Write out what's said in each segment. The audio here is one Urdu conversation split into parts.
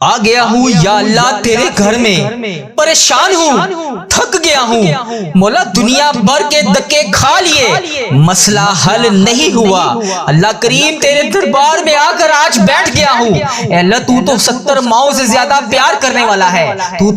آ گیا ہوں یا اللہ تیرے گھر میں، پریشان ہوں، تھک گیا ہوں، مولا دنیا بھر کے دکے کھا لیے، مسئلہ حل نہیں ہوا۔ اللہ کریم تیرے دربار میں آ کر آج بیٹھ گیا ہوں۔ اے اللہ تو 70 ماؤں سے زیادہ پیار کرنے والا ہے،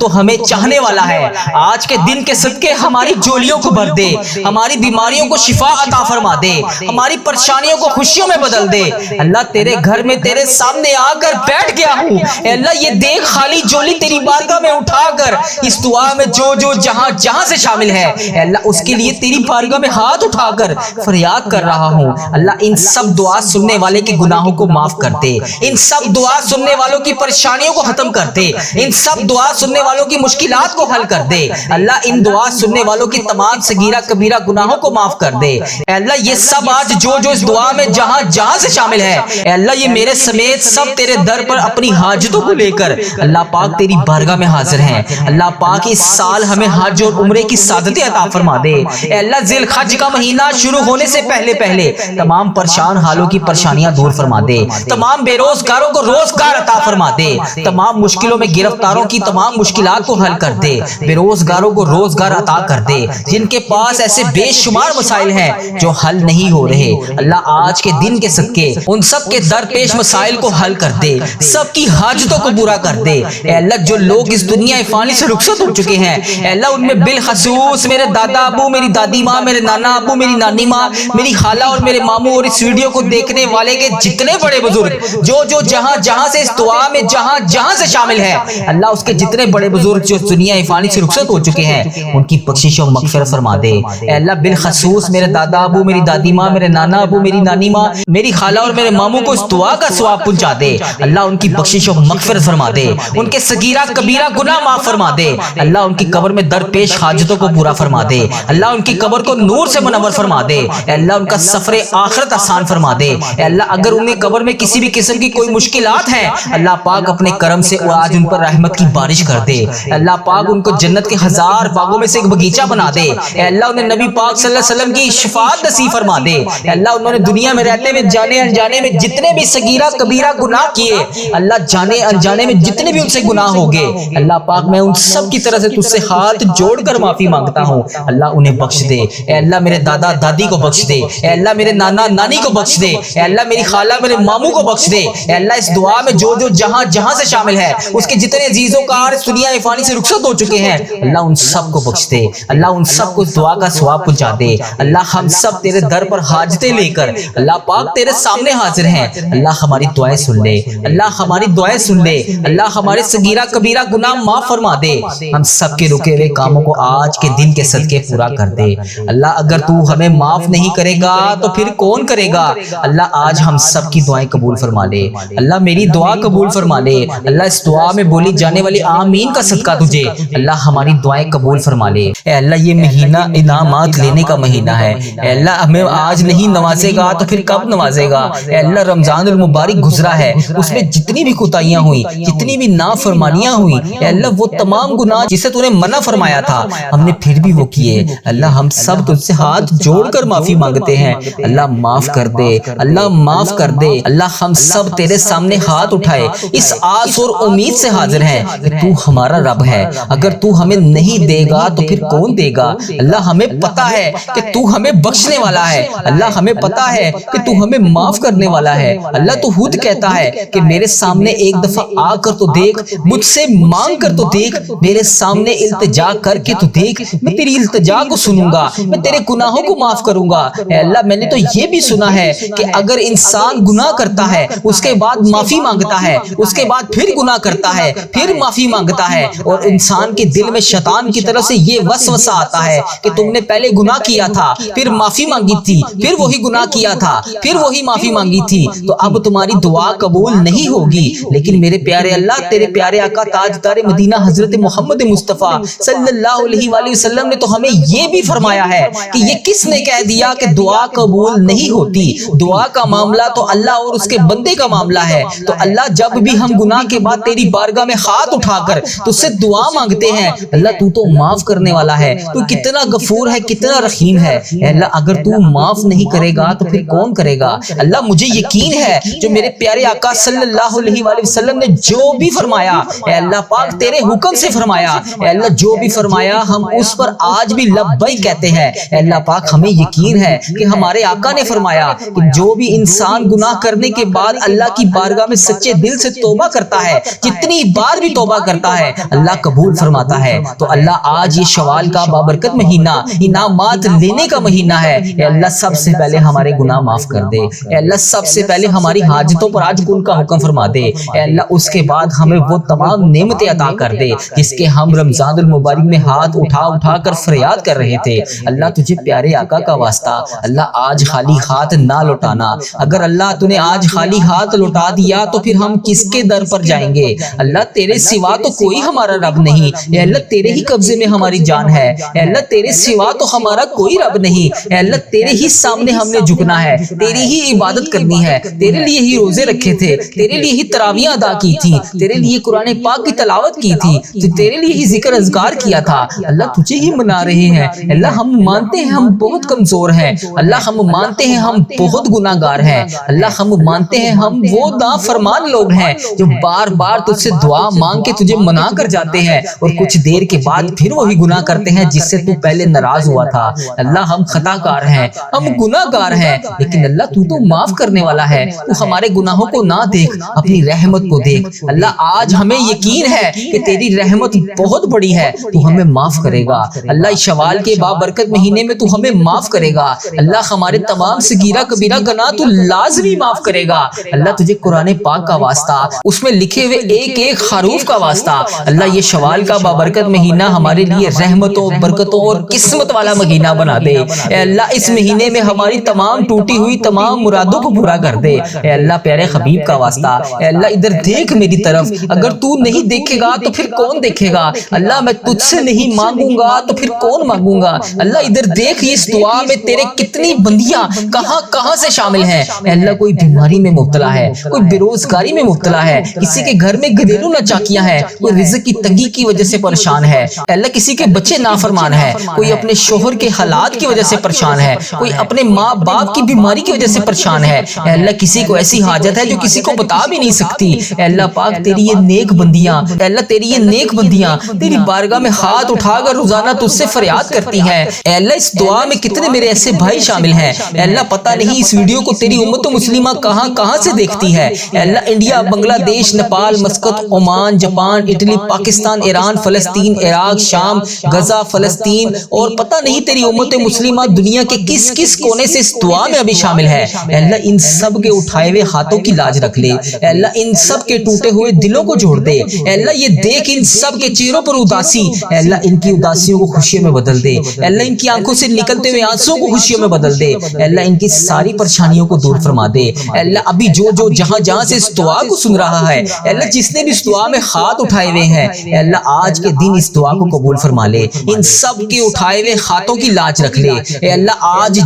تو ہمیں چاہنے والا ہے۔ آج کے دن کے صدقے ہماری جولیوں کو بھر دے، ہماری بیماریوں کو شفا عطا فرما دے، ہماری پریشانیوں کو خوشیوں میں بدل دے۔ اللہ تیرے گھر میں تیرے سامنے آ کر بیٹھ گیا ہوں۔ اے اللہ یہ دیکھ خالی جولی تیری بارگاہ میں اٹھا کر اس دعا میں جو جہاں جہاں سے شامل ہے، اے اللہ اس کے لیے تیری بارگاہ میں ہاتھ اٹھا کر فریاد کر رہا ہوں۔ اللہ ان سب دعا سننے والے کے گناہوں کو معاف کر دے، ان سب دعا سننے والوں کی پریشانیوں کو ختم کر دے، ان سب دعا سننے والوں کی مشکلات کو حل کر دے۔ اللہ ان دعا سننے والوں کی تمام صغیرہ کبیرہ گناہوں کو معاف کر دے۔ اے اللہ یہ سب آج جو اس دعا میں جہاں جہاں سے شامل ہے، اے اللہ یہ میرے سمیت سب تیرے در پر اپنی حاجتوں کو لے کر اللہ پاک تیری بارگاہ میں حاضر ہیں۔ اللہ پاک اس سال ہمیں حج اور عمرے کی سعادتیں عطا فرما دے۔ اے اللہ ذی الحج کا مہینہ شروع ہونے سے پہلے تمام پریشان حالوں کی پریشانیاں دور فرما دے، تمام بے روزگاروں کو روزگار عطا فرما دے، تمام مشکلوں میں گرفتاروں کی تمام مشکلات کو حل کر دے، بے روزگاروں کو روزگار عطا کر دے، جن کے پاس ایسے بے شمار مسائل ہیں جو حل نہیں ہو رہے۔ اللہ آج کے دن کے صدقے ان سب کے درپیش مسائل کو حل کر دے، سب کی حاجتوں کو پورا کر دے۔ اے اللہ جو لوگ اس دنیا فانی سے رخصت ہو چکے ہیں، اے اللہ ان میں بالخصوص میرے دادا ابو، میری دادی ماں، میرے نانا ابو، میری نانی ماں، میری خالہ اور میرے ماموں، اور اس ویڈیو کو دیکھنے والے کے جتنے بڑے بزرگ جو جہاں جہاں سے اس دعا میں جہاں جہاں سے شامل ہے، اللہ اس کے جتنے بڑے بزرگ جو اس دنیا فانی سے رخصت ہو چکے ہیں ان کی بخشش و مغفرت فرما دے۔ اے اللہ بالخصوص میرے دادا ابو، میری دادی ماں، میرے نانا ابو، میری نانی ماں، میری خالہ اور میرے ماموں کو اس دعا کا ثواب پہنچا دے۔ اللہ ان کی بخشش و مغفرت فرما دے، ان کے صغیرہ کبیرہ گناہ معاف فرما دے۔ اللہ ان کی قبر میں درپیش حاجتوں کو پورا فرما دے۔ اللہ ان کی قبر کو نور سے منور فرما دے۔ اے اللہ ان کا سفر آخرت آسان فرما دے۔ اے اللہ اگر انہیں قبر میں کسی بھی قسم کی کوئی مشکلات ہیں، اللہ پاک اپنے کرم سے آج ان پر رحمت کی بارش کر دے۔ اللہ پاک ان کو جنت کے 1000 باغوں میں سے ایک باغیچہ بنا دے۔ اے اللہ انہیں نبی پاک صلی اللہ علیہ وسلم کی شفاعت نصیب فرما دے۔ اے اللہ انہوں نے دنیا میں رہتے ہوئے جانے انجانے میں جتنے بھی صغیرہ کبیرہ گناہ کیے، اللہ جانے انجانے میں جتنے بھی ان سے گناہ ہو گئے، اللہ پاک میں ان سب کی طرح سے تجھ سے ہاتھ جوڑ کر معافی مانگتا ہوں۔ اللہ انہیں بخش دے۔ اے اللہ میرے دادا دادی کو بخش دے۔ اے اللہ میرے نانا نانی کو بخش دے۔ اے اللہ میری خالہ میرے ماموں کو بخش دے۔ اے اللہ اس دعا میں جو جہاں جہاں سے شامل ہے، اس کے جتنے عزیزوں کا اس دنیا فانی سے رخصت ہو چکے ہیں، اللہ ان سب کو بخش دے۔ اللہ ان سب کو اس دعا کا ثواب پہنچا دے۔ اللہ ہم سب تیرے در پر حاجتیں لے کر اللہ پاک تیرے سامنے حاضر ہیں۔ اللہ ہماری دعائیں سن لے، اللہ ہماری دعائیں سن لے، اللہ ہمارے صغیرہ کبیرہ گناہ معاف فرما دے، ہم سب کے رکے ہوئے کاموں کو آج کے دن کے صدقے پورا کر دے۔ اللہ اگر تو ہمیں معاف نہیں کرے گا تو پھر کون کرے گا؟ اللہ آج ہم سب کی دعائیں قبول فرما لے۔ اللہ میری دعا قبول فرما لے۔ اللہ اس دعا میں بولی جانے والی آمین کا صدقہ تجھے اللہ ہماری دعائیں قبول فرما لے۔ اے اللہ یہ مہینہ انعامات لینے کا مہینہ ہے، اے اللہ ہمیں آج نہیں نوازے گا تو پھر کب نوازے گا؟ اے اللہ رمضان المبارک گزرا ہے، اس میں جتنی بھی کوتاہیاں ہوئی، جتنی بھی نافرمانیاں ہوئی، اے اللہ وہ تمام گناہ جسے تو نے منع فرمایا تھا ہم نے پھر بھی وہ کیے، اللہ ہم سب تجھ سے ہاتھ جوڑ کر معافی مانگتے ہیں۔ اللہ معاف کر دے، اللہ معاف کر دے۔ اللہ ہم سب تیرے سامنے ہاتھ اٹھائے اس آس اور امید سے حاضر ہیں کہ تو ہمارا رب ہے، اگر تو ہمیں نہیں دے گا تو پھر کون دے گا؟ اللہ ہمیں پتا ہے کہ تو ہمیں بخشنے والا ہے، اللہ ہمیں پتا ہے کہ تو ہمیں معاف کرنے والا ہے۔ اللہ تو خود کہتا ہے کہ میرے سامنے ایک دفعہ آ کر تو دیکھ، مجھ سے مانگ کر تو دیکھ، میرے سامنے التجا کر کے تو دیکھ، میں تیری التجا کو سنوں گا، میں تیرے گناہوں کو معاف کروں گا۔ اے اللہ میں نے تو یہ بھی سنا ہے کہ اگر انسان گناہ کرتا ہے اس کے بعد معافی مانگتا ہے، اس کے بعد پھر گناہ کرتا ہے، پھر معافی مانگتا ہے، اور انسان کے دل میں شیطان کی طرف سے یہ وسوسہ آتا ہے کہ تم نے پہلے گناہ کیا تھا، پھر معافی مانگی تھی، پھر وہی گناہ کیا تھا، پھر وہی معافی مانگی تھی، تو اب تمہاری دعا قبول نہیں ہوگی۔ لیکن میرے پیارے اللہ تیرے پیارے آقا تاجدار مدینہ حضرت محمد مصطفیٰ صلی اللہ علیہ وآلہ وسلم نے تو ہمیں یہ بھی فرمایا ہے کہ یہ کس نے کہہ دیا کہ دعا قبول نہیں ہوتی؟ دعا کا معاملہ تو اللہ اور اس کے بندے کا معاملہ ہے۔ تو اللہ جب بھی ہم گناہ کے بعد تیری بارگاہ میں ہاتھ اٹھا کر تجھ سے دعا مانگتے ہیں، اللہ تو معاف کرنے والا ہے، تو کتنا غفور ہے، کتنا رحیم ہے۔ اے اللہ اگر تو معاف نہیں کرے گا تو پھر کون کرے گا؟ اللہ مجھے یقین ہے جو میرے پیارے آقا صلی اللہ علیہ وآلہ وسلم نے جو بھی فرمایا اے اللہ پاک تیرے حکم سے فرمایا، اے اللہ جو بھی فرمایا ہم اس پر آج بھی لبیک کہتے ہیں۔ اے اللہ پاک ہمیں یقین ہے کہ ہمارے آقا نے فرمایا کہ جو بھی انسان گناہ کرنے کے بعد اللہ کی بارگاہ میں سچے دل سے توبہ کرتا ہے، جتنی بار بھی توبہ کرتا ہے اللہ قبول فرماتا ہے۔ تو اللہ آج یہ شوال کا بابرکت مہینہ انعامات لینے کا مہینہ ہے، اے اللہ سب سے پہلے ہمارے گناہ معاف کر دے، اے اللہ سب سے پہلے ہماری حاجتوں پر آج کل کا حکم فرما دے، اے اللہ اس کے بعد ہمیں وہ تمام نعمتیں عطا کر دے جس کے ہم رمضان المبارک میں ہاتھ اٹھا اٹھا کر فریاد کر رہے تھے۔ اللہ تجھے پیارے آقا کا واسطہ اللہ آج خالی ہاتھ نہ لوٹانا، اگر اللہ تو نے آج خالی ہاتھ لوٹا دیا تو پھر ہم کس کے در پر جائیں گے؟ اللہ تیرے سوا تو کوئی ہمارا رب نہیں، اے اللہ تیرے ہی قبضے میں ہماری جان ہے، اے اللہ تیرے سوا تو ہمارا کوئی رب نہیں، اے اللہ تیرے ہی سامنے ہم نے جھکنا ہے، تیری ہی عبادت کرنی ہے، تیرے لیے ہی روزے رکھے تھے، تیرے لیے ہی تراویح ادا کی تھی، تیرے لیے قرآن پاک کی تلاوت کی تھی، تیرے لیے ہی ذکر اذکار کیا تھا۔ اللہ تجھے ہی منا رہے ہیں، اللہ ہم مانتے ہیں ہم بہت کمزور ہیں، اللہ ہم مانتے ہیں ہم بہت گناہ گار ہیں، اللہ ہم مانتے ہیں ہم وہ نافرمان لوگ ہیں جو بار بار تجھ سے دعا مانگ کے تجھے منا کر جاتے ہیں اور کچھ دیر کے بعد پھر وہی گناہ کرتے ہیں جس سے تو پہلے ناراض ہوا تھا۔ اللہ ہم خطا کار ہیں، ہم گناہ گار ہیں، لیکن اللہ تو معاف کرنے والا ہے، تو ہمارے گناہوں کو نہ دیکھ، اپنی رحمت کو دیکھ۔ اللہ آج ہمیں یقین ہے کہ تیری رحمت بہت بڑی ہے، تو ہمیں معاف کرے گا۔ اللہ اس شوال کے بابرکت مہینے میں تو ہمیں معاف کرے گا، اللہ ہمارے تمام صغیرہ کبیرہ گناہ تو لازمی معاف کرے گا۔ اللہ تجھے قرآن پاک کا واسطہ، اس میں لکھے ہوئے ایک ایک حروف کا واسطہ، اللہ یہ شوال کا بابرکت مہینہ ہمارے لیے رحمتوں، برکتوں اور قسمت والا مہینہ بنا دے۔ اے اللہ اس مہینے میں ہماری تمام ٹوٹی ہوئی تمام مرادوں کو پورا کر دے۔ اے اللہ پیارے حبیب کا واسطہ، اے اللہ ادھر دیکھ میری طرف، اگر تو نہیں دیکھے گا تو پھر کون دیکھے گا؟ اللہ میں تجھ سے نہیں مانگوں گا تو پھر کون مانگوں گا؟ اللہ ادھر دیکھ اس دعا میں تیرے کتنی بندیاں کہاں کہاں سے شامل ہیں۔ اے اللہ کوئی بیماری میں مبتلا ہے، کوئی بے روزگاری میں مبتلا ہے، کسی کے گھر میں گھریلو ناچاکیاں ہیں، کوئی رزق کی تنگی کی وجہ سے پریشان ہے، اے اللہ کسی کے بچے نافرمان ہے، کوئی اپنے شوہر کے حالات کی وجہ سے پریشان ہے، کوئی اپنے ماں باپ کی بیماری کی وجہ سے پریشان ہے، اے اللہ کسی کو ایسی حاجت ہے جو کسی کو بتا بھی نہیں سکتی۔ اے اللہ پاک تیری یہ نیک بندیاں، اے اللہ تیری یہ نیک بندیاں تیری بارگاہ میں ہاتھ اٹھا کر روزانہ تجھ سے فریاد کرتی ہیں۔ اے اللہ اس دعا میں کتنے میرے ایسے بھائی شامل ہیں، اے اللہ پتہ نہیں اس ویڈیو کو تیری امت مسلمہ کہاں کہاں سے دیکھتی ہے، اے اللہ انڈیا، بنگلہ دیش، Nepal, Muscat, Oman, Japan, Italy, Pakistan, Iran, فلسطین، عراق، شام، غزہ، فلسطین اور پتہ نہیں تیری امت مسلمہ دنیا کے کس کس کونے سے اس دعا میں ابھی شامل ہے۔ اے اللہ ان سب کے اٹھائے ہوئے ہاتھوں کی لاج رکھ لے، اے اللہ ان سب کے ٹوٹے ہوئے دلوں کو جوڑ دے، اے اللہ یہ دیکھ ان سب کے چہروں پر اداسی، اے اللہ ان کی اداسیوں کو خوشیوں میں بدل دے، اے اللہ ان کی آنکھوں سے نکلتے ہوئے آنسوں کو خوشیوں میں بدل دے، اے اللہ ان کی ساری پریشانیوں کو دور فرما دے۔ اے اللہ ابھی جو جو جہاں جہاں سے اس دعا کو سن رہا ہے، اے اللہ جس نے بھی اس دعا میں ہاتھ اٹھائے ہوئے ہیں، اے اللہ آج کے دن اس دعا کو قبول فرما لے، ان سب کے اٹھائے ہوئے ہاتھوں کی لاج رکھ لے۔ اے اللہ آج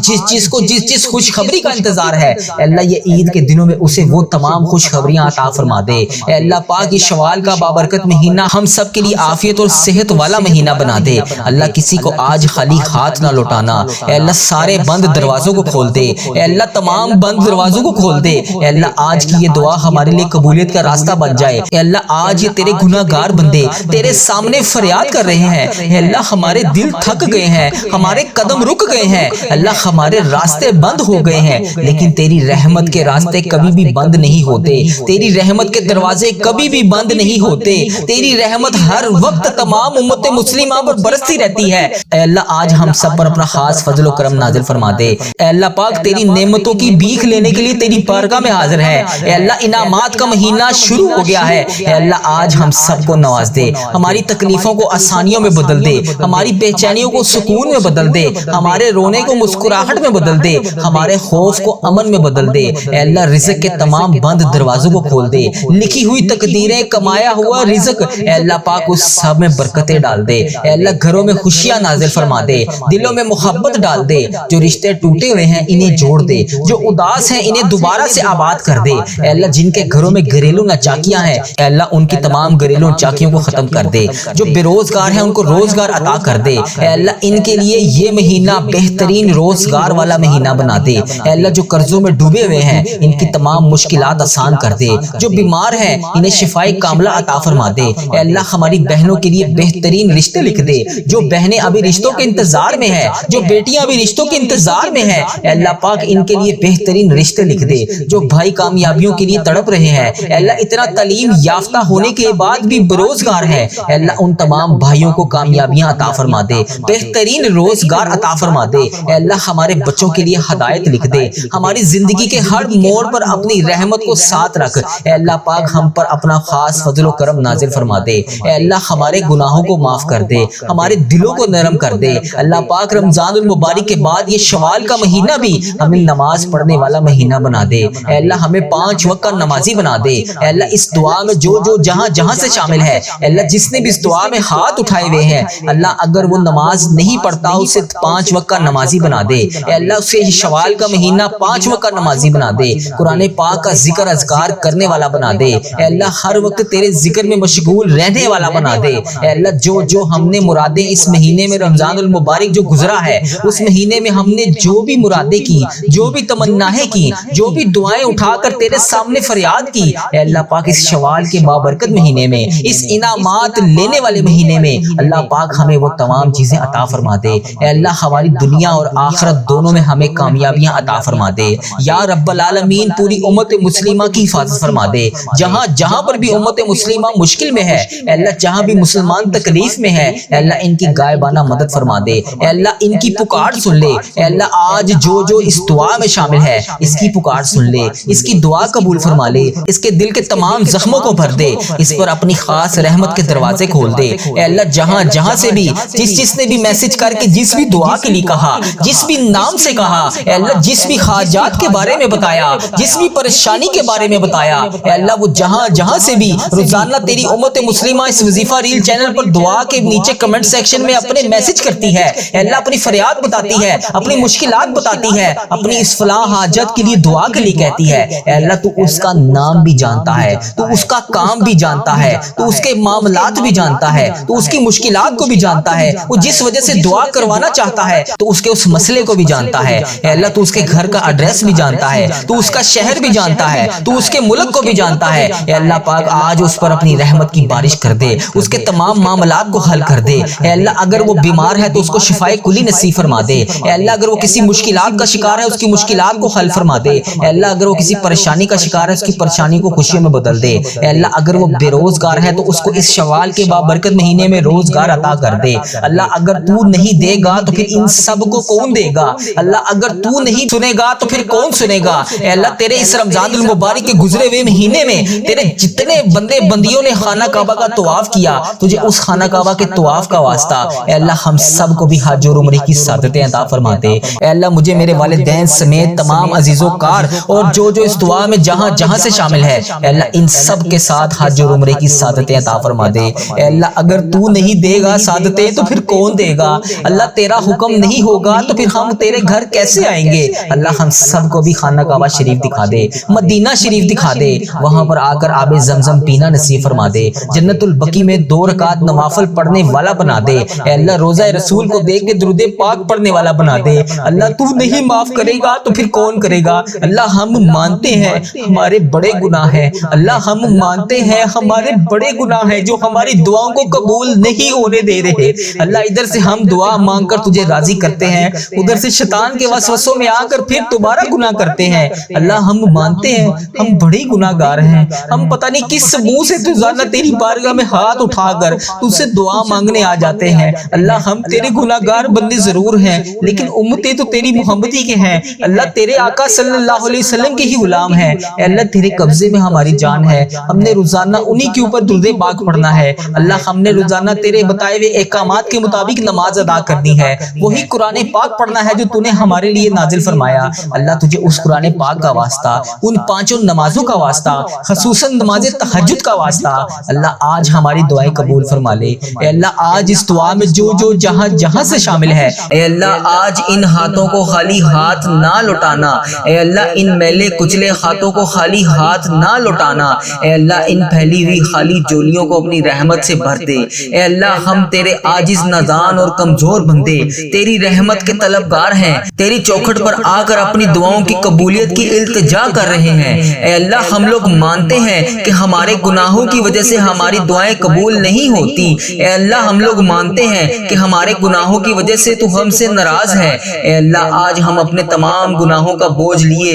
جس خوشخبری کا انتظار ہے، اے اللہ یہ عید کے دنوں میں اسے وہ تمام خوشخبریاں عطا فرما دے۔ اے اللہ پاک یہ شوال کا بابرکت مہینہ ہم سب کے لیے عافیت اور صحت والا مہینہ بنا دے۔ اللہ کسی کو آج خالی ہاتھ نہ لوٹانا، اے اللہ سارے بند دروازوں کو کھول دے، اے اللہ تمام بند دروازوں کو کھول دے۔ اے اللہ آج کی یہ دعا ہمارے لیے قبولیت کا راستہ بن جائے۔ اے اللہ آج یہ تیرے گناہ گار بندے تیرے سامنے فریاد کر رہے ہیں، اے اللہ ہمارے دل تھک گئے ہیں، ہمارے قدم رک گئے ہیں، اللہ ہمارے راستے بند ہو گئے ہیں، لیکن تیری رحمت کے راستے کبھی بھی بند نہیں ہوتے، تیری رحمت کے دروازے کبھی بھی بند نہیں ہوتے، تیری رحمت ہر وقت تمام امت مسلمہ پر برستی رہتی ہے۔ اے اللہ آج ہم سب پر اپنا خاص فضل و کرم نازل فرما دے۔ اے اللہ پاک تیری نعمتوں کی بھیک لینے کے لیے تیری بارگاہ میں حاضر ہے۔ اے اللہ انعامات کا مہینہ شروع ہو گیا ہے، اے اللہ آج ہم سب کو نواز دے، ہماری تکلیفوں کو آسانیوں میں بدل دے، ہماری بے چینیوں کو سکون میں بدل دے، ہمارے رونے کو مسکراہٹ میں بدل دے، ہمارے خوف کو امن میں بدل دے۔ اے اللہ رزق کے تمام بند دروازوں کو کھول دے، لکھی ہوئی تقدیریں، کمایا ہوا رزق، اے اللہ پاک اس سب میں برکتیں ڈال دے۔ اے اللہ گھروں میں خوشیاں نازل فرما دے، دلوں میں محبت ڈال دے، جو رشتے ٹوٹے ہوئے ہیں انہیں جوڑ دے، جو اداس ہیں انہیں دوبارہ سے آباد کر دے۔ اے اللہ جن کے گھروں میں گھریلو ناچاکیاں ہیں، اے اللہ ان کی تمام گھریلو ناچاکیوں کو ختم کر دے، جو بے روزگار ہیں ان کو روزگار عطا کر دے۔ اے اللہ ان کے لیے یہ مہینہ بہترین روزگار والا مہینہ بنا دے۔ اے اللہ جو قرضوں میں ڈوبے ہوئے ہیں ان کی تمام مشکلات آسان کر دے، جو بیمار بیمار ہیں انہیں شفائے کاملہ عطا فرما دے۔ اے اللہ ہماری بہنوں کے لیے بہترین رشتے لکھ دے، جو بہنیں ابھی رشتوں کے انتظار میں ہیں، جو بیٹیاں ابھی رشتوں کے انتظار میں ہیں، اے اللہ پاک ان کے لیے بہترین رشتے لکھ دے۔ جو بھائی کامیابیوں کے لیے تڑپ رہے ہیں، اے اللہ اتنا تعلیم یافتہ ہونے کے بعد بھی بےروزگار ہیں، اے اللہ ان تمام بھائیوں کو کامیابیاں عطا فرما دے، بہترین روزگار عطا فرما دے۔ اے اللہ ہمارے بچوں کے لیے ہدایت لکھ دے، ہماری زندگی کے ہر موڑ پر اپنی رحمت کو ساتھ رکھ۔ اے اللہ پاک ہم پر اپنا خاص فضل و کرم نازل فرما دے۔ اے اللہ ہمارے گناہوں کو معاف کر دے، ہمارے دلوں کو نرم کر دے۔ اللہ پاک رمضان المبارک کے بعد یہ شوال کا مہینہ بھی ہمیں نماز پڑھنے والا مہینہ بنا دے۔ اے اللہ ہمیں 5 وقت کا نمازی بنا دے۔ اے اللہ اس دعا میں جو جہاں سے شامل ہے، اے اللہ جس نے بھی اس دعا میں ہاتھ اٹھائے ہوئے ہیں، اللہ اگر وہ نماز نہیں پڑھتا اسے 5 وقت کا نمازی بنا دے۔ اے اللہ اسے شوال کا مہینہ 5 وقت کا نمازی بنا دے، قرآن پاک کا ذکر اذکار کرنے والا بنا دے۔ اے اللہ ہر وقت تیرے ذکر میں مشغول رہنے والا بنا دے۔ اے اللہ جو ہم نے مرادیں اس مہینے میں رمضان المبارک جو گزرا ہے، اس مہینے میں ہم نے جو بھی مرادیں کی، جو بھی تمنائیں کی، جو بھی دعائیں اٹھا کر تیرے سامنے فریاد کی، اے اللہ پاک اس شوال کے بابرکت مہینے میں، اس انعامات لینے والے مہینے میں اللہ پاک ہمیں وہ تمام چیزیں عطا فرما دے۔ اے اللہ ہماری دنیا اور آخرت دونوں میں ہمیں کامیابیاں عطا فرما دے۔ یا رب العالمین پوری امت مسلمہ کی حفاظت فرما دے، جہاں پر بھی امت مسلمہ مشکل میں ہے، اے اللہ جہاں بھی مسلمان تکلیف میں ہے، اے اللہ ان کی غائبانہ مدد فرما دے۔ اے اللہ ان کی پکار سن لے۔ اے اللہ آج جو اس دعا میں شامل ہے اس کی پکار سن لے، اس کی دعا قبول فرما لے، اس کے دل کے تمام زخموں کو بھر دے، اس پر اپنی خاص رحمت کے دروازے کھول دے۔ اے اللہ جہاں سے بھی جس نے بھی میسج کر کے جس بھی دعا کے لیے کہا، جس بھی نام سے کہا، اے اللہ جس بھی حاجات کے بارے میں بتایا، جس بھی پریشانی کے بارے میں بتایا، اے اللہ وہ جہاں سے بھی روزانہ تیری امت مسلمہ اس وظیفہ ریل چینل پر دعا کے نیچے کمنٹ سیکشن میں اپنے میسج کرتی ہے، اے اللہ اپنی فریاد بتاتی ہے، اپنی مشکلات بتاتی ہے، اپنی اس فلاں حاجت کے لیے دعا کے لیے کہتی ہے، اے اللہ تو اس کا نام بھی جانتا ہے، تو اس کا کام بھی جانتا ہے، تو اس کے معاملات بھی جانتا ہے، تو اس کی مشکلات کو بھی جانتا ہے، وہ جس وجہ سے دعا کروانا چاہتا ہے تو اس کے اس مسئلے کو بھی جانتا ہے۔ اے اللہ تو اس کے گھر کا ایڈریس بھی جانتا ہے، تو اس کا شہر بھی جانتا ہے، تو اس کے ملک کو بھی جانتا ہے۔ اے اللہ پاک آج اس پر اپنی رحمت کی بارش کر دے، اس کے تمام معاملات کو حل کر دے۔ اے اللہ اگر وہ بیمار ہے تو اس کو شفائے کلی نصیب فرما دے۔ اے اللہ اگر وہ کسی مشکلات کا شکار ہے اس کی مشکلات کو حل فرما دے۔ اے اللہ اگر وہ کسی پریشانی کا شکار ہے اس کی پریشانی کو خوشیوں میں بدل دے۔ اے اللہ اگر وہ بے روزگار ہے تو اس کو اس شوال کے بابرکت مہینے میں روزگار عطا کر دے۔ اللہ اگر تو نہیں دے گا تو پھر ان سب کو کون دے گا؟ اللہ اگر تو نہیں سنے گا تو پھر کون سنے گا؟ اے اللہ تیرے اس رمضان المبارک کے گزرے ہوئے مہینے میں تیرے جتنے بندے بندیوں نے خانہ کعبہ کا طواف کیا، تجھے اس خانہ کعبہ کے طواف کا واسطہ اے اللہ ہم سب کو بھی حج اور عمرے کی سعادتیں عطا فرما دے۔ اے اللہ مجھے میرے والدین سمیت تمام عزیز و کار اور جو اس دعا میں جہاں سے شامل ہے، اے اللہ ان سب کے ساتھ حج اور عمرے کی سعادتیں عطا فرما دے۔ اے اللہ اگر تو نہیں دے گا سعادتیں تو پھر کون دے گا؟ اللہ تیرا حکم نہیں ہوگا تو پھر ہم تیرے گھر کیسے آئیں گے؟ اللہ ہم سب کو بھی خانہ کعبہ شریف دکھا دے، مدینہ شریف دکھا دے، وہاں پر آ کر آب زمزم پینا نصیب فرما دے، جنت البقیع میں 2 رکعت نوافل پڑھنے والا بنا دے۔ اے اللہ روضہ رسول کو دیکھ کے درود پاک پڑھنے والا بنا دے۔ اللہ تو نہیں معاف کرے گا تو پھر کون کرے گا؟ اللہ ہم مانتے ہیں ہمارے بڑے گناہ ہیں، اللہ ہم مانتے ہیں ہمارے بڑے گناہ ہیں جو ہماری دعاؤں کو قبول نہیں ہونے دے رہے۔ اللہ ادھر سے ہم دعا مانگ کر تجھے راضی کرتے ہیں، ادھر سے شیطان کے وسوسوں میں آ کر پھر دوبارہ گناہ کرتے ہیں۔ اللہ ہم مانتے ہیں ہم بڑے گناہ گار ہیں، ہم پتہ نہیں کس منہ سے روزانہ تیری بارگاہ میں ہاتھ اٹھا کر تجھ سے دعا مانگنے آ جاتے ہیں۔ اللہ ہم تیرے گناہ گار بندے ضرور ہیں لیکن امتیں تو تیری محمدی کے ہیں، اللہ تیرے آقا صلی اللہ علیہ وسلم کے ہی غلام ہیں۔ اے اللہ تیرے قبضے میں ہماری جان ہے، ہم نے روزانہ انہی کے اوپر درود پاک پڑھنا ہے۔ اللہ ہم نے روزانہ تیرے بتائے ہوئے احکامات کے مطابق نماز ادا کرنی ہے، وہی قرآن پاک پڑھنا ہے جو تو نے ہمارے لیے نازل فرمایا۔ اللہ تجھے اس قرآن پاک کا واسطہ، ان 5 نمازوں کا واسطہ، خصوصاً نماز تہجد کا واسطہ، اللہ آج ہماری دعائیں قبول فرما لے۔ اے اللہ آج اس دعا میں جو جہاں سے شامل ہے، اے اللہ آج ان ہاتھوں کو خالی ہاتھ نہ لوٹانا، اے اللہ ان میلے کچلے ہاتھوں کو خالی ہاتھ نہ لوٹانا، اے اللہ ان پھیلی ہوئی خالی جولیوں کو اپنی رحمت سے بھر دے۔ اے اللہ ہم تیرے عاجز نادان اور کمزور بندے تیری رحمت کے طلبگار ہیں، تیری چوکھٹ پر آ کر اپنی دعاؤں کی قبولیت کی التجا کر رہے ہیں۔ اے اللہ ہم لوگ مانتے مانتے ہیں کہ ہمارے گناہوں کی وجہ سے ہماری دعائیں قبول نہیں ہوتی۔ اے اللہ ہم لوگ مانتے ہیں کہ ہمارے گناہوں کی وجہ سے تو ہم سے ناراض ہے۔ اے اللہ آج ہم اپنے تمام گناہوں کا بوجھ لیے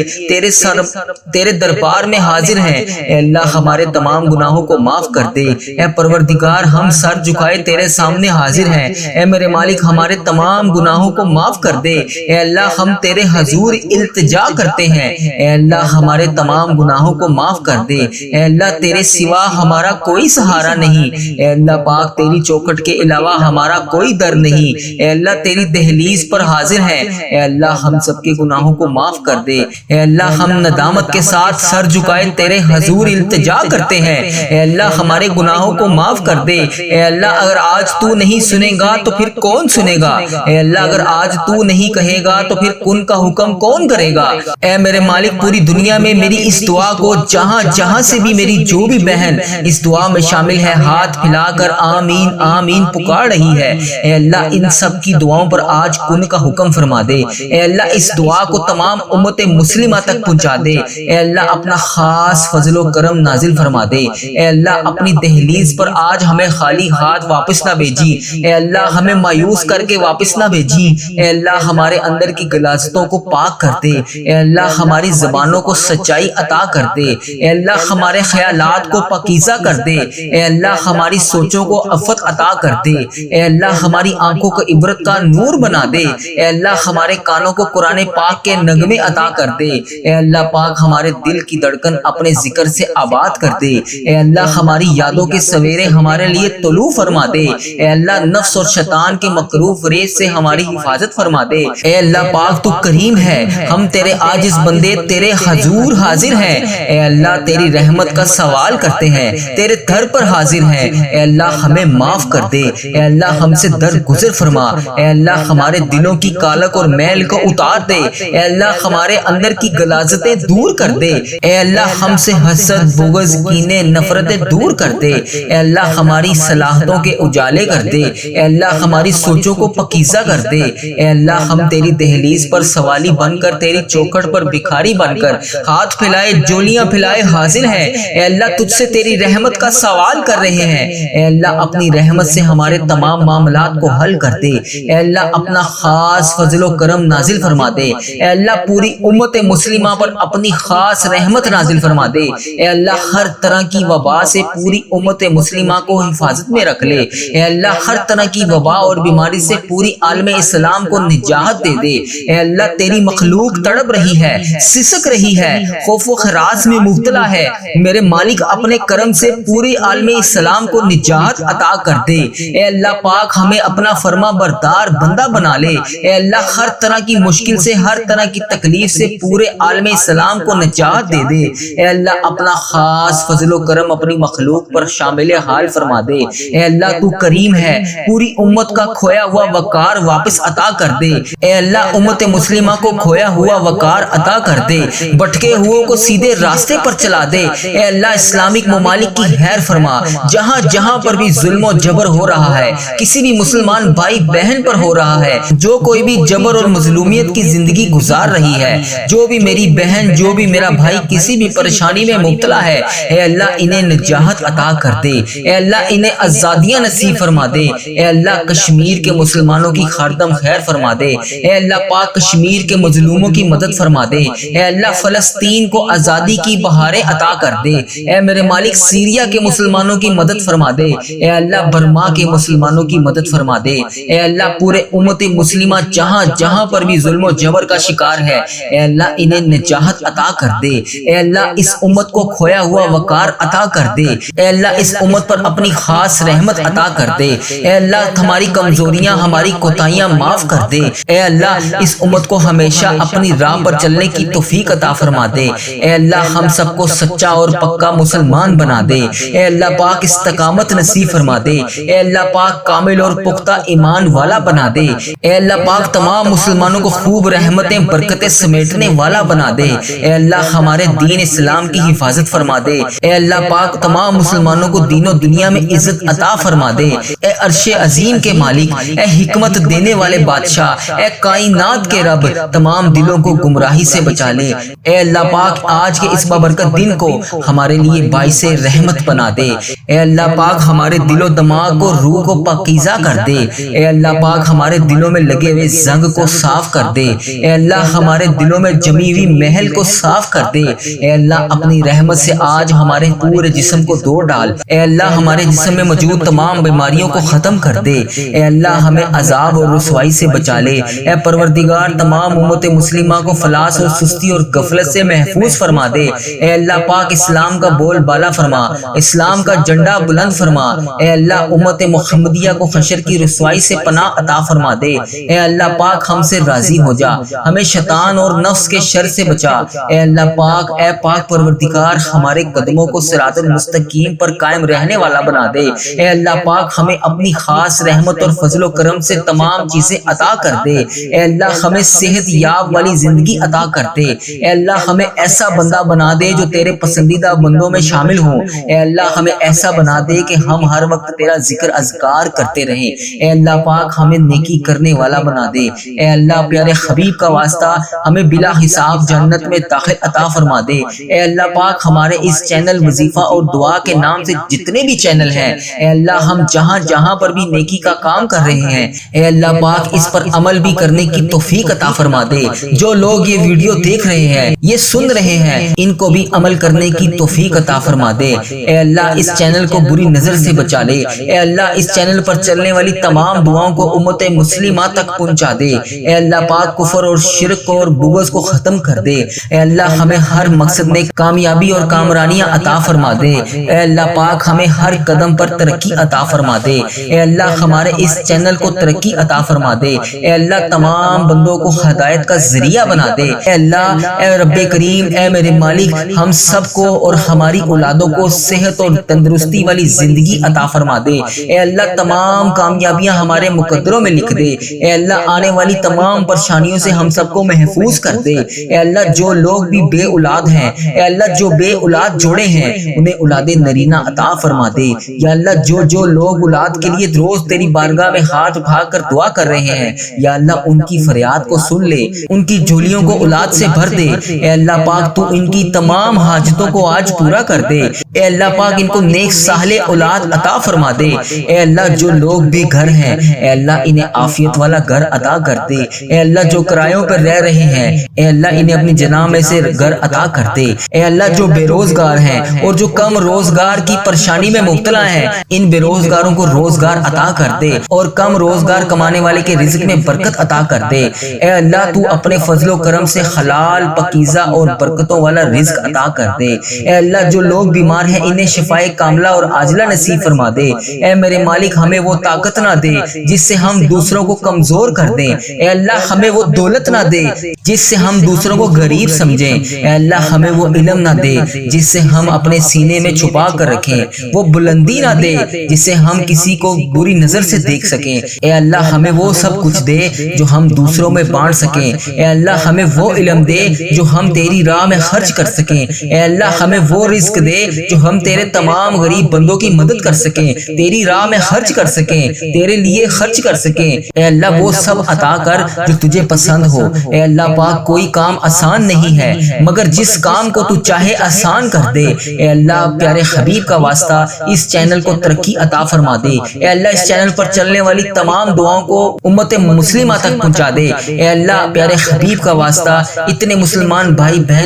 تیرے دربار میں حاضر ہیں۔ اے اللہ ہمارے تمام گناہوں کو معاف کر دے۔ اے پروردگار ہم سر جھکائے تیرے سامنے حاضر ہیں۔ اے میرے مالک ہمارے تمام گناہوں کو معاف کر دے۔ اے اللہ ہم تیرے حضور التجا کرتے ہیں۔ اے اللہ ہمارے تمام گناہوں کو معاف کر دے۔ اے اللہ تیرے سوا ہمارا کوئی سہارا نہیں۔ اے اللہ پاک تیری چوکھٹ کے علاوہ ہمارا کوئی در نہیں۔ اے اللہ تیری دہلیز پر حاضر ہیں۔ اے اللہ ہم سب کے گناہوں کو معاف کر دے۔ اے اللہ ہم ندامت کے ساتھ سر جھکائے تیرے حضور التجا کرتے ہیں۔ اے اللہ ہمارے گناہوں کو معاف کر دے۔ اے اللہ اگر آج تو نہیں سنے گا تو پھر کون سنے گا؟ اے اللہ اگر آج تو نہیں کہے گا تو پھر کن کا حکم کون کرے گا؟ اے میرے مالک پوری دنیا میں میری اس دعا کو جہاں جہاں سے بھی میری جو بھی بہن اس دعا میں شامل ہے ہاتھ پھیلا کر آمین آمین پکار رہی ہے، اے اللہ ان سب کی دعاؤں پر آج کن کا حکم فرما دے۔ اے اللہ اس دعا کو تمام امت مسلمہ تک پہنچا دے۔ اے اللہ اپنا خاص فضل و کرم نازل فرما دے۔ اے اللہ اپنی دہلیز پر آج ہمیں خالی ہاتھ واپس نہ بھیجی۔ اے اللہ ہمیں مایوس کر کے واپس نہ بھیجی۔ اے اللہ ہمارے اندر کی غلاظتوں کو پاک کر دے۔ اے اللہ ہماری زبانوں کو سچائی عطا کر دے۔ اے اللہ ہمارے خیالات کو پاکیزہ کر دے۔ اے اللہ ہماری سوچوں کو عفت عطا کر دے۔ اے اللہ ہماری آنکھوں کو عبرت کا نور بنا دے۔ اے اللہ ہمارے کانوں کو قرآن پاک کے نغمے عطا کر دے۔ اے اللہ پاک ہمارے دل کی دھڑکن اپنے ذکر سے آباد کر دے۔ اے اللہ ہماری یادوں کے سویرے ہمارے لیے طلوع فرما دے۔ اے اللہ نفس اور شیطان کے مکروہ ریس سے ہماری حفاظت فرما دے۔ اے اللہ پاک تو کریم ہے، ہم تیرے عاجز بندے تیرے حضور حاضر ہیں۔ اے اللہ تیری رحمت کا سوال کرتے ہیں، تیرے در پر حاضر ہیں۔ اے اللہ ہمیں معاف کر دے۔ اے اللہ ہم سے درگزر فرما۔ اے اللہ ہمارے دلوں کی کالک اور میل کو اتار دے۔ اے اللہ ہمارے اندر کی غلاظتیں دور کر دے۔ اے اللہ ہم سے حسد بغض کینے نفرتیں دور کر دے۔ اے اللہ ہماری صلاحیتوں کے اجالے کر دے۔ اے اللہ ہماری سوچوں کو پاکیزہ کر دے۔ اے اللہ ہم تیری دہلیز پر سوالی بن کر تیری چوکھٹ پر بھکاری بن کر ہاتھ پھیلائے جولیاں پھیلائے حاضر ہیں۔ اے اللہ تجھ سے تیری رحمت کا سوال کر رہے ہیں۔ اے اللہ اپنی رحمت سے ہمارے تمام معاملات کو حل کر دے۔ اے اللہ اپنا خاص فضل و کرم نازل فرما دے۔ اے اللہ پوری امت مسلمہ پر اپنی خاص رحمت نازل فرما دے۔ اے اللہ ہر طرح کی وبا سے پوری امت مسلمہ کو حفاظت میں رکھ لے۔ اے اللہ ہر طرح کی وبا اور بیماری سے پوری عالم اسلام کو نجات دے دے۔ اے اللہ تیری مخلوق تڑپ رہی ہے، سسک رہی ہے، خوف و خراش میں مبتلا ہے، میرے مالک اپنے کرم سے پوری عالم اسلام کو نجات عطا کر دے۔ اے اللہ پاک ہمیں اپنا فرما بردار بندہ بنا لے۔ اے اللہ ہر طرح کی مشکل سے ہر طرح کی تکلیف سے پورے عالم اسلام کو نجات دے دے۔ اے اللہ اپنا خاص فضل و کرم اپنی مخلوق پر شامل حال فرما دے۔ اے اللہ تو کریم ہے، پوری امت کا کھویا ہوا وقار واپس عطا کر دے۔ اے اللہ امت مسلمہ کو کھویا ہوا وقار عطا کر دے، بھٹکے ہوئے کو سیدھے راستے پر چلا دے۔ اے اللہ اسلامک ممالک کی خیر فرما، جہاں جہاں پر بھی ظلم و جبر ہو رہا ہے، کسی بھی مسلمان بھائی بہن پر ہو رہا ہے، جو کوئی بھی جبر اور مظلومیت کی زندگی گزار رہی ہے، جو بھی میری بہن جو بھی میرا بھائی کسی بھی پریشانی میں مبتلا ہے، اے اللہ انہیں نجات عطا کر دے۔ اے اللہ انہیں آزادیاں نصیب فرما دے۔ اے اللہ کشمیر کے مسلمانوں کی خاردم خیر فرما دے۔ اے اللہ پاک کشمیر کے مظلوموں کی مدد فرما دے۔ اے اللہ فلسطین کو آزادی کی بہاریں عطا کر دے۔ اے میرے مالک سیریا کے مسلمانوں کی مدد فرما دے۔ اے اللہ برما کے مسلمانوں کی مدد فرما دے۔ اے اللہ پورے امت مسلمہ جہاں جہاں پر بھی ظلم و جبر کا شکار ہے، اے اللہ انہیں نجات عطا کر دے۔ اے اللہ اس امت کو کھویا ہوا وقار عطا کر دے۔ اے اللہ اس امت پر اپنی خاص رحمت عطا کر دے۔ اے اللہ ہماری کمزوریاں ہماری کوتاہیاں معاف کر دے۔ اے اللہ اس امت کو ہمیشہ اپنی راہ پر چلنے کی توفیق عطا فرما دے۔ اے اللہ ہم سب کو سچا اور پکا مسلمان بنا دے۔ اے اللہ پاک استقامت نصیب فرما دے۔ اے اللہ پاک کامل اور پختہ ایمان والا بنا دے۔ اے اللہ پاک تمام مسلمانوں کو خوب رحمتیں برکتیں سمیٹنے والا بنا دے۔ اے اللہ ہمارے دین اسلام کی حفاظت فرما دے۔ اے اللہ پاک تمام مسلمانوں کو دین و دنیا میں عزت عطا فرما دے۔ اے عرش عظیم کے مالک، اے حکمت دینے والے بادشاہ، اے کائنات کے رب، تمام دلوں کو گمراہی سے بچا لے۔ اے اللہ پاک آج کے اس بابرکت دن کو ہمارے لیے باعث رحمت بنا دے۔ اے اللہ پاک ہمارے دل و دماغ کو، روح کو پاکیزہ کر دے۔ اے اللہ پاک ہمارے دلوں میں لگے ہوئے زنگ کو صاف کر دے۔ اے اللہ ہمارے دلوں میں جمی ہوئی محل کو صاف کر دے۔ اے اللہ اپنی رحمت سے آج ہمارے پورے جسم کو دھو ڈال۔ اے اللہ ہمارے جسم میں موجود تمام بیماریوں کو ختم کر دے۔ اے اللہ ہمیں عذاب اور رسوائی سے بچا لے۔ اے پروردگار تمام امت مسلمہ کو فلاس اور سستی اور غفلت سے محفوظ فرما دے۔ اے اللہ پاک اسلام کا بول بالا فرما، اسلام کا جھنڈا بلند فرما۔ اے اللہ امت محمدیہ کو حشر کی رسوائی سے پناہ عطا فرما دے۔ اے اللہ پاک ہم سے راضی ہو جا، ہمیں شیطان اور نفس کے شر سے بچا۔ اے اللہ پاک، اے پاک پروردگار ہمارے قدموں کو صراط المستقیم پر قائم رہنے والا بنا دے۔ اے اللہ پاک ہمیں اپنی خاص رحمت اور فضل و کرم سے تمام چیزیں عطا کر دے۔ اے اللہ ہمیں صحت یاب والی زندگی عطا کر دے۔ اے اللہ ہمیں ایسا بندہ بنا دے جو تیرے پسندیدہ بندوں میں شامل ہوں۔ اے اللہ ہمیں ایسا بنا دے کہ ہم ہر وقت تیرا ذکر اذکار کرتے رہیں۔ اے اللہ پاک ہمیں نیکی کرنے والا بنا دے۔ اے اللہ پیارے حبیب کا واسطہ ہمیں بلا حساب جنت میں داخل عطا فرما دے۔ اے اللہ پاک ہمارے اس چینل وظیفہ اور دعا کے نام سے جتنے بھی چینل ہیں، اے اللہ ہم جہاں جہاں پر بھی نیکی کا کام کر رہے ہیں، اے اللہ پاک اس پر عمل بھی کرنے کی توفیق عطا فرما دے۔ جو لوگ یہ ویڈیو دیکھ رہے ہیں، یہ سن رہے ہیں، ان کو بھی عمل کرنے کی توفیق عطا فرما دے۔ اے اللہ اس چینل کو بری نظر سے بچا لے۔ اے اللہ اس چینل پر چلنے والی تمام دعاؤں کو امت مسلمہ تک پہنچا دے۔ اے اللہ پاک کفر اور شرک اور بغض کو ختم کر دے۔ اے اللہ ہمیں ہر مقصد میں کامیابی اور کامرانیاں عطا فرما دے۔ اے اللہ پاک ہمیں ہر قدم پر ترقی عطا فرما دے۔ اے اللہ ہمارے اس چینل کو ترقی عطا فرما دے۔ اے اللہ تمام بندوں کو ہدایت کا ذریعہ بنا دے۔ اے اللہ، اے رب کریم، اے میرے مالک، ہم سب کو اور ہماری اولادوں کو صحت اور تندرستی والی زندگی عطا فرما دے۔ اے اللہ تمام کامیابیاں ہمارے مقدروں میں لکھ دے۔ اے اللہ آنے والی تمام پریشانیوں سے ہم سب کو محفوظ کر دے۔ اے اللہ جو لوگ بھی بے اولاد ہیں، اے اللہ جو بے اولاد جوڑے ہیں، انہیں اولاد نرینہ عطا فرما دے۔ یا اللہ جو لوگ اولاد کے لیے روز تیری بارگاہ میں ہاتھ اٹھا کر دعا کر رہے ہیں، یا اللہ ان کی فریاد کو سن لے، ان کی جھولیوں کو اولاد سے بھر دے۔ اے اللہ پاک تو ان کی تمام حاجتوں کو آج پورا کر دے۔ اے اللہ پاک ان کو نیک صالح اولاد عطا فرما دے۔ اے اللہ جو لوگ بھی گھر ہیں، اے اللہ انہیں عافیت والا گھر عطا کر دے۔ اے اللہ جو کرایوں پر رہ رہے ہیں، اے اللہ انہیں اپنی جناح میں سے گھر عطا کر دے۔ اے اللہ جو بے روزگار ہیں اور جو کم روزگار کی پریشانی میں مبتلا ہیں، ان بے روزگاروں کو روزگار عطا کر دے اور کم روزگار کمانے والے کے رزق میں برکت عطا کر دے۔ اے اللہ تو اپنے فضل و کرم سے حلال پاکیزہ اور برکتوں والا رزق عطا کر دے۔ اے اللہ جو لوگ بیمار ہیں انہیں شفائے کاملہ اور عاجلہ نصیب فرما دے۔ اے میرے مالک ہمیں وہ طاقت نہ دے جس سے ہم دوسروں کو کمزور کر دیں۔ اے اللہ ہمیں وہ دولت نہ دے جس سے ہم دوسروں کو غریب سمجھیں۔ اے اللہ ہمیں وہ علم نہ دے جس سے ہم اپنے سینے میں چھپا کر رکھیں، وہ بلندی نہ دے جس سے ہم کسی کو بری نظر سے دیکھ سکیں۔ اے اللہ ہمیں وہ سب کچھ دے جو ہم دوسروں میں بانٹ سکیں۔ اے اللہ ہمیں وہ علم دے جو ہم تیری راہ میں خرچ کر سکیں۔ اے اللہ ہمیں وہ رزق دے جو ہم تیرے تمام غریب بندوں کی مدد کر سکیں، تیری راہ میں خرچ کر سکیں، تیرے لیے خرچ کر سکیں۔ اے اللہ وہ سب عطا کر جو تجھے پسند ہو۔ اے اللہ پاک کوئی کام آسان نہیں ہے، مگر جس کام کو تو چاہے آسان کر دے۔ اے اللہ پیارے حبیب کا واسطہ اس چینل کو ترقی عطا فرما دے۔ اے اللہ اس چینل پر چلنے والی تمام دعاؤں کو امت مسلمہ تک پہنچا دے۔ اے اللہ پیارے حبیب کا واسطہ اتنے مسلمان بھائی بہن